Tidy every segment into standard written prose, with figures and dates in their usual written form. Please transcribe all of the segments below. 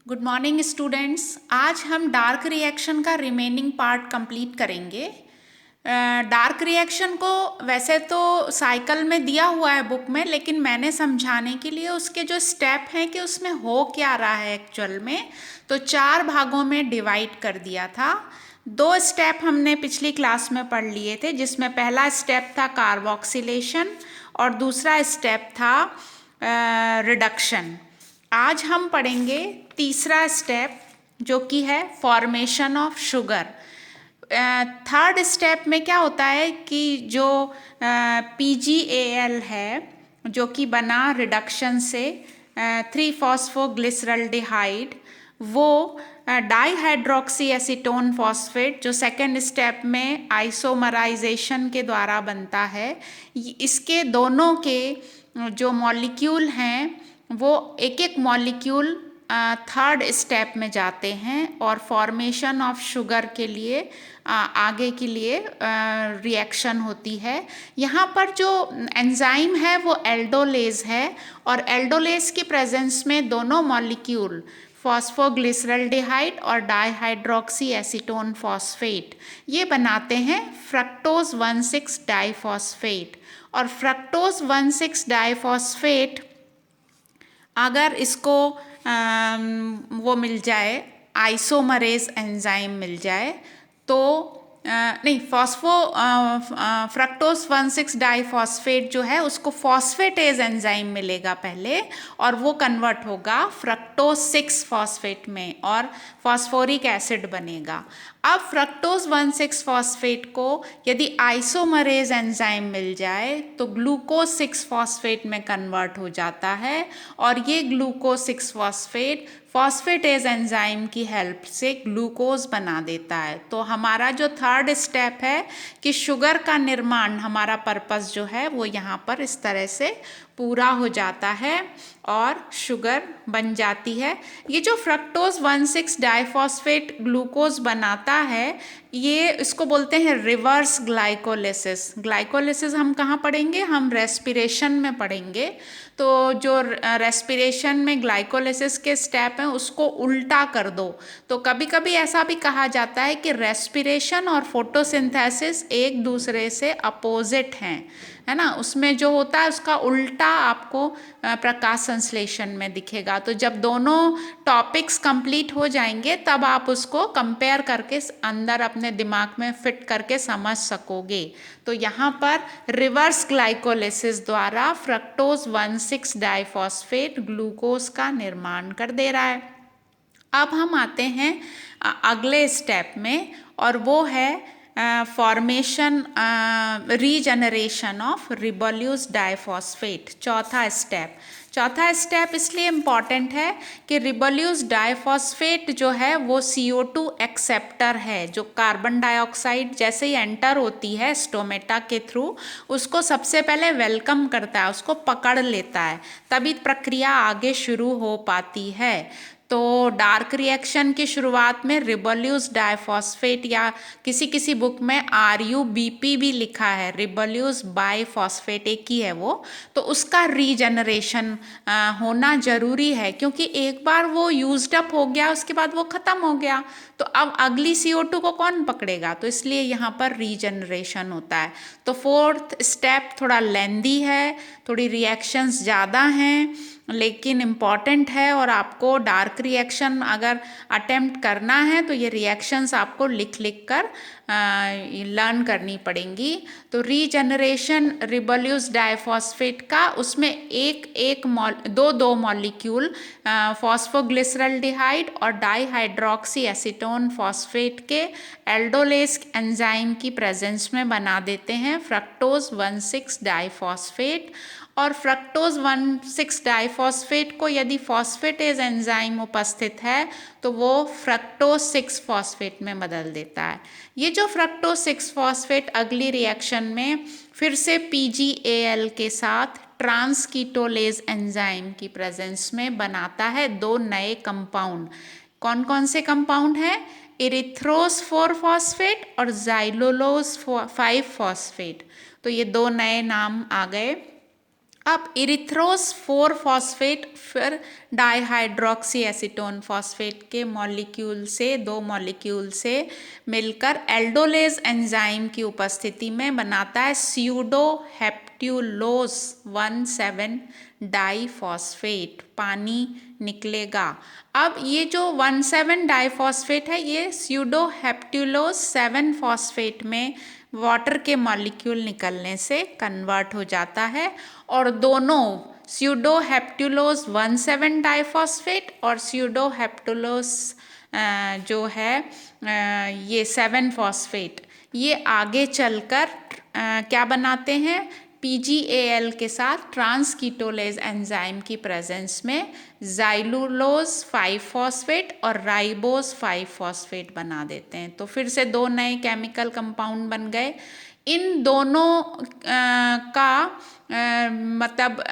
Good morning students. आज हम dark reaction का रिमेनिंग पार्ट कंप्लीट करेंगे। डार्क रिएक्शन को वैसे तो साइकिल में दिया हुआ है बुक में, लेकिन मैंने समझाने के लिए उसके जो स्टेप हैं कि उसमें हो क्या रहा है एक्चुअल में, तो 4 भागों में डिवाइड कर दिया था। 2 स्टेप हमने पिछली क्लास में पढ़ लिए थे, जिसमें पहला स्टेप था कार्बोक्सिलेशन और दूसरा स्टेप था रिडक्शन। आज हम पढ़ेंगे तीसरा स्टेप, जो कि है formation of sugar. Third step में क्या होता है कि जो PgAl है, जो कि बना रिडक्शन से 3-फॉस्फोग्लिसरल्डिहाइड, वो डाईहाइड्रोक्सी एसीटोन फॉस्फेट जो सेकेंड स्टेप में आइसोमराइजेशन के द्वारा बनता है, इसके दोनों के जो मॉलिक्यूल हैं वो एक एक मॉलिक्यूल थर्ड स्टेप में जाते हैं और फॉर्मेशन ऑफ शुगर के लिए आगे के लिए रिएक्शन होती है। यहाँ पर जो एंजाइम है वो एल्डोलेज है और एल्डोलेज की प्रेजेंस में दोनों मॉलिक्यूल फॉस्फोग्लिसरल्डिहाइड और डाईहाइड्रोक्सी एसीटोन फॉस्फेट ये बनाते हैं फ्रक्टोज 1,6 डाईफॉस्फेट। और फ्रक्टोज 1,6 डाईफॉस्फेट अगर इसको वो मिल जाए, आइसोमरेज एंजाइम मिल जाए, तो नहीं, फ्रक्टोज 1,6 डाईफॉस्फेट जो है उसको फॉस्फेटेज एंजाइम मिलेगा पहले, और वो कन्वर्ट होगा फ्रक्टोज 6 फॉस्फेट में और फॉस्फोरिक एसिड बनेगा। अब फ्रक्टोज 1,6 फॉस्फेट को यदि आइसोमरेज एंजाइम मिल जाए तो ग्लूकोज 6 फॉस्फेट में कन्वर्ट हो जाता है, और ये ग्लूकोज 6 फॉस्फेट फॉस्फेटेज एंजाइम की हेल्प से ग्लूकोज बना देता है। तो हमारा जो थर्ड स्टेप है कि शुगर का निर्माण, हमारा पर्पस जो है वो यहाँ पर इस तरह से पूरा हो जाता है और शुगर बन जाती है। ये जो फ्रक्टोज 1,6 डाईफॉस्फेट ग्लूकोज बनाता है, ये इसको बोलते हैं रिवर्स ग्लाइकोलिसिस। ग्लाइकोलिसिस हम कहाँ पढ़ेंगे? हम रेस्पिरेशन में पढ़ेंगे। तो जो रेस्पिरेशन में ग्लाइकोलिसिस के स्टेप हैं उसको उल्टा कर दो। तो कभी कभी ऐसा भी कहा जाता है कि रेस्पिरेशन और फोटोसिंथेसिस एक दूसरे से अपोजिट हैं, है ना। उसमें जो होता है उसका उल्टा आपको प्रकाश संश्लेषण में दिखेगा। तो जब दोनों टॉपिक्स कंप्लीट हो जाएंगे तब आप उसको कंपेयर करके अंदर अपने दिमाग में फिट करके समझ सकोगे। तो यहाँ पर रिवर्स ग्लाइकोलिसिस द्वारा फ्रक्टोज 1,6 डाईफॉस्फेट ग्लूकोज का निर्माण कर दे रहा है। अब हम आते हैं अगले स्टेप में, और वो है फॉर्मेशन रीजनरेशन ऑफ रिबोल्यूस डाईफॉस्फेट। चौथा स्टेप इसलिए इम्पॉर्टेंट है कि रिबोल्यूस डाईफॉस्फेट जो है वो CO2 एक्सेप्टर है, जो कार्बन डाइऑक्साइड जैसे ही एंटर होती है स्टोमेटा के थ्रू, उसको सबसे पहले वेलकम करता है, उसको पकड़ लेता है, तभी प्रक्रिया आगे शुरू हो पाती है। तो डार्क रिएक्शन की शुरुआत में रिबोल्यूस डाईफॉस्फेट, या किसी किसी बुक में RUBP भी लिखा है, रिबोल्यूस बाईफॉस्फेट एक ही है वो, तो उसका रीजनरेशन होना जरूरी है, क्योंकि एक बार वो यूज्ड अप हो गया उसके बाद वो ख़त्म हो गया, तो अब अगली CO2 को कौन पकड़ेगा, तो इसलिए यहाँ पर रीजनरेशन होता है। तो फोर्थ स्टेप थोड़ा लेंदी है, थोड़ी रिएक्शंस ज़्यादा हैं, लेकिन इम्पॉर्टेंट है, और आपको डार्क रिएक्शन अगर अटेम्प्ट करना है तो ये रिएक्शंस आपको लिख लिख कर लर्न करनी पड़ेंगी। तो रीजनरेशन रिबोल्यूस डाईफॉस्फेट का, उसमें दो मॉलिक्यूल फॉस्फोग्लिसरल्डिहाइड और डाईहाइड्रोक्सी एसीटोन फॉस्फेट के एल्डोलेस एंजाइम की प्रेजेंस में बना देते हैं फ्रक्टोज 1,6 डाईफॉस्फेट। और फ्रक्टोज 1,6 डाईफॉस्फेट को यदि फॉस्फेटेज एंजाइम उपस्थित है तो वो फ्रक्टोज 6 फॉस्फेट में बदल देता है। ये जो फ्रक्टोज 6 फॉस्फेट अगली रिएक्शन में फिर से PgAl के साथ ट्रांसकीटोलेज एंजाइम की प्रेजेंस में बनाता है 2 नए कंपाउंड। कौन कौन से कंपाउंड हैं? इरिथ्रोस 4 फॉस्फेट और जाइलोलोज 5 फॉस्फेट। तो ये 2 नए नाम आ गए। अब इरिथ्रोस 4 फॉस्फेट फिर डाईहाइड्रोक्सी एसीटोन फॉस्फेट के मॉलिक्यूल से 2 मॉलिक्यूल से मिलकर एल्डोलेज एंजाइम की उपस्थिति में बनाता है स्यूडो हेप्ट्यूलोज 1,7 डाईफॉस्फेट। पानी निकलेगा। अब ये जो 1,7 डाईफॉस्फेट है ये स्यूडो हेप्ट्यूलोज 7 फॉस्फेट में वाटर के मॉलिक्यूल निकलने से कन्वर्ट हो जाता है और दोनों स्यूडो हेप्ट्यूलोज 1,7 डाईफॉस्फेट और स्यूडो हेप्ट्यूलोज जो है ये 7 फॉस्फेट ये आगे चलकर क्या बनाते हैं PGAL के साथ ट्रांसकीटोलेज एंजाइम की प्रेजेंस में ज़ाइलुलोज 5 फॉस्फेट और राइबोज 5 फॉस्फेट बना देते हैं। तो फिर से 2 नए केमिकल कंपाउंड बन गए। इन दोनों का मतलब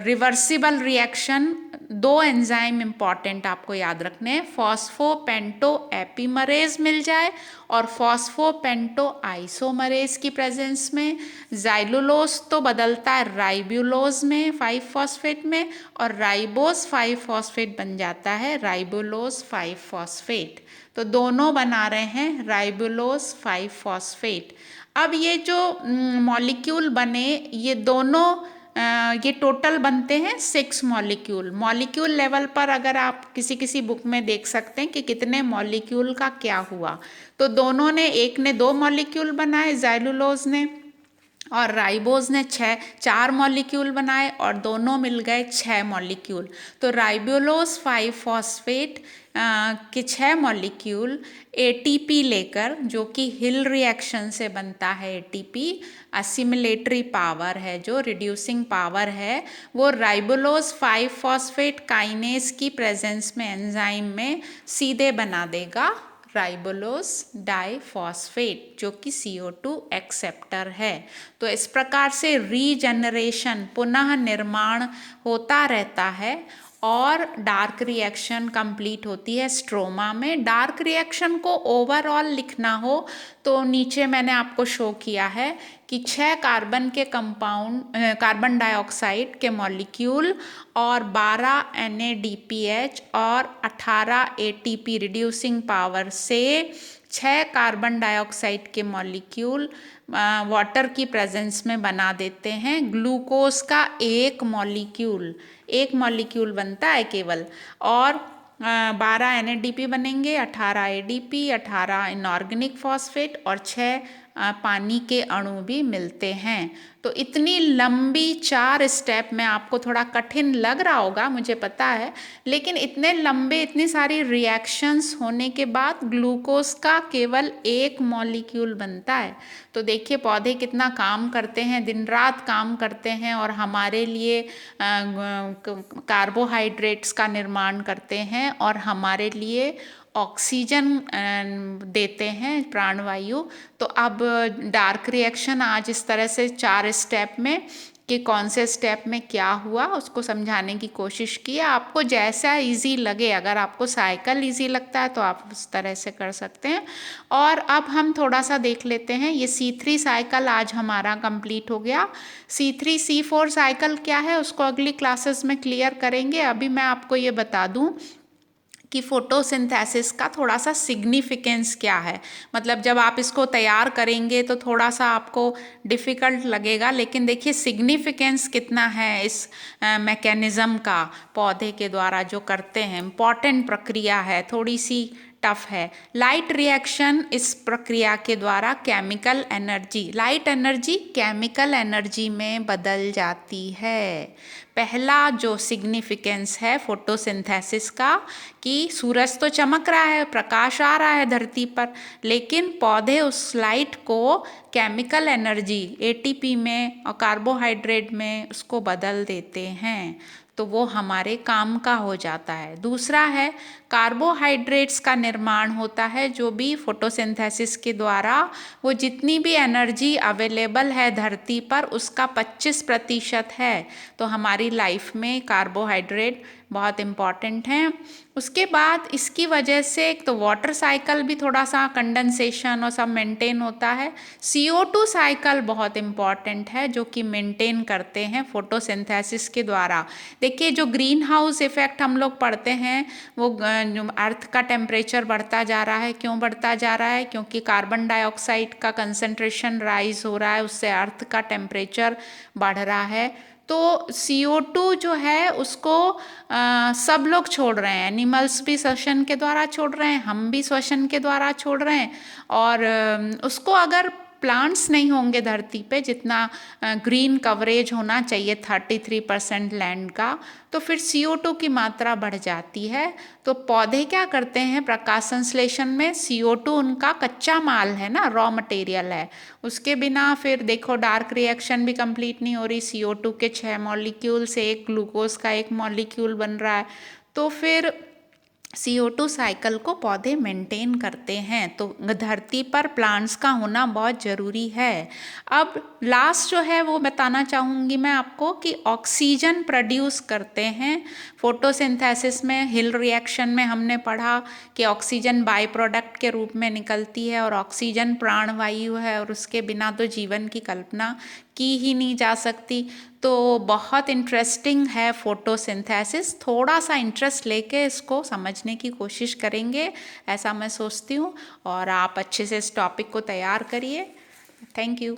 रिवर्सिबल रिएक्शन 2 एंजाइम इम्पॉर्टेंट आपको याद रखने हैं, फॉस्फोपेंटो एपीमरेज मिल जाए और फॉस्फोपेंटो आइसोमरेज की प्रेजेंस में ज़ाइलुलोज तो बदलता है राइबुलोज में 5 फॉस्फेट में और राइबोज 5 फॉस्फेट बन जाता है राइबुलोज 5 फॉस्फेट। तो दोनों बना रहे हैं राइबुलोज 5 फॉस्फेट। अब ये जो मॉलिक्यूल बने ये दोनों ये टोटल बनते हैं 6 मॉलिक्यूल। मॉलिक्यूल लेवल पर अगर आप किसी बुक में देख सकते हैं कि कितने मॉलिक्यूल का क्या हुआ, तो दोनों ने, एक ने 2 मॉलिक्यूल बनाए ज़ाइलुलोज ने और राइबोज ने 4 मॉलिक्यूल बनाए और दोनों मिल गए 6 मॉलिक्यूल। तो राइबुलोज 5 फॉस्फेट के 6 मॉलिक्यूल ATP लेकर, जो कि हिल रिएक्शन से बनता है ATP, असिमिलेटरी पावर है जो रिड्यूसिंग पावर है, वो राइबुलोज 5 फॉस्फेट काइनेज की प्रेजेंस में एंजाइम में सीधे बना देगा राइबुलोज डाईफॉस्फेट जो कि CO2 एक्सेप्टर है। तो इस प्रकार से रीजनरेशन पुनः निर्माण होता रहता है और डार्क रिएक्शन कंप्लीट होती है स्ट्रोमा में। डार्क रिएक्शन को ओवरऑल लिखना हो तो नीचे मैंने आपको शो किया है कि 6 कार्बन के कंपाउंड कार्बन डाइऑक्साइड के मॉलिक्यूल और 12 NADPH और 18 ATP रिड्यूसिंग पावर से 6 कार्बन डाइऑक्साइड के मॉलिक्यूल वाटर की प्रेजेंस में बना देते हैं ग्लूकोज का एक मॉलिक्यूल बनता है केवल, और 12 NADP बनेंगे, 18 ADP, 18 इनऑर्गेनिक फॉस्फेट और 6 पानी के अणु भी मिलते हैं। तो इतनी लंबी 4 स्टेप में आपको थोड़ा कठिन लग रहा होगा, मुझे पता है, लेकिन इतने लंबे इतनी सारी रिएक्शंस होने के बाद ग्लूकोज का केवल एक मॉलिक्यूल बनता है। तो देखिए पौधे कितना काम करते हैं, दिन रात काम करते हैं और हमारे लिए कार्बोहाइड्रेट्स का निर्माण करते हैं और हमारे लिए ऑक्सीजन देते हैं, प्राणवायु। तो अब डार्क रिएक्शन आज इस तरह से 4 स्टेप में कि कौन से स्टेप में क्या हुआ उसको समझाने की कोशिश की है। आपको जैसा इजी लगे, अगर आपको साइकिल इजी लगता है तो आप उस तरह से कर सकते हैं। और अब हम थोड़ा सा देख लेते हैं, ये C3 साइकिल आज हमारा कंप्लीट हो गया। C3 C4 साइकिल क्या है उसको अगली क्लासेस में क्लियर करेंगे। अभी मैं आपको ये बता दूं कि फोटोसिंथेसिस का थोड़ा सा सिग्निफिकेंस क्या है। मतलब जब आप इसको तैयार करेंगे तो थोड़ा सा आपको डिफ़िकल्ट लगेगा, लेकिन देखिए सिग्निफिकेंस कितना है इस मैकेनिज़्म का, पौधे के द्वारा जो करते हैं, इम्पॉर्टेंट प्रक्रिया है, थोड़ी सी टफ है। लाइट रिएक्शन इस प्रक्रिया के द्वारा chemical energy, light energy chemical energy में बदल जाती है। पहला जो सिग्निफिकेंस है फोटोसिंथेसिस का कि सूरज तो चमक रहा है, प्रकाश आ रहा है धरती पर, लेकिन पौधे उस लाइट को केमिकल एनर्जी ATP में और कार्बोहाइड्रेट में उसको बदल देते हैं, तो वो हमारे काम का हो जाता है। दूसरा है कार्बोहाइड्रेट्स का निर्माण होता है, जो भी फोटोसिंथेसिस के द्वारा वो जितनी भी एनर्जी अवेलेबल है धरती पर उसका 25% है। तो हमारी लाइफ में कार्बोहाइड्रेट बहुत इम्पॉर्टेंट हैं। उसके बाद इसकी वजह से एक तो वाटर साइकिल भी थोड़ा सा कंडेंसेशन और सब मेंटेन होता है। CO2 साइकिल बहुत इम्पॉर्टेंट है जो कि मेंटेन करते हैं फोटोसिंथेसिस के द्वारा। देखिए जो ग्रीन हाउस इफेक्ट हम लोग पढ़ते हैं वो अर्थ का टेम्परेचर बढ़ता जा रहा है। क्यों बढ़ता जा रहा है? क्योंकि कार्बन डाइऑक्साइड का कंसंट्रेशन राइज हो रहा है, उससे अर्थ का टेम्परेचर बढ़ रहा है। तो CO2 जो है उसको सब लोग छोड़ रहे हैं, एनिमल्स भी श्वसन के द्वारा छोड़ रहे हैं, हम भी श्वसन के द्वारा छोड़ रहे हैं। और उसको अगर प्लांट्स नहीं होंगे धरती पे, जितना ग्रीन कवरेज होना चाहिए 33% लैंड का, तो फिर CO2 की मात्रा बढ़ जाती है। तो पौधे क्या करते हैं, प्रकाश संश्लेषण में CO2 उनका कच्चा माल है ना, रॉ मटेरियल है। उसके बिना फिर देखो डार्क रिएक्शन भी कंप्लीट नहीं हो रही। CO2 के 6 मॉलिक्यूल से एक ग्लूकोज का एक मॉलिक्यूल बन रहा है। तो फिर CO2 साइकिल को पौधे मेंटेन करते हैं। तो धरती पर प्लांट्स का होना बहुत ज़रूरी है। अब लास्ट जो है वो बताना चाहूँगी मैं आपको कि ऑक्सीजन प्रोड्यूस करते हैं फोटोसिंथेसिस में। हिल रिएक्शन में हमने पढ़ा कि ऑक्सीजन बाय प्रोडक्ट के रूप में निकलती है और ऑक्सीजन प्राणवायु है और उसके बिना तो जीवन की कल्पना की ही नहीं जा सकती। तो बहुत इंटरेस्टिंग है फोटोसिंथेसिस। थोड़ा सा इंटरेस्ट लेके इसको समझने की कोशिश करेंगे, ऐसा मैं सोचती हूँ। और आप अच्छे से इस टॉपिक को तैयार करिए। Thank you.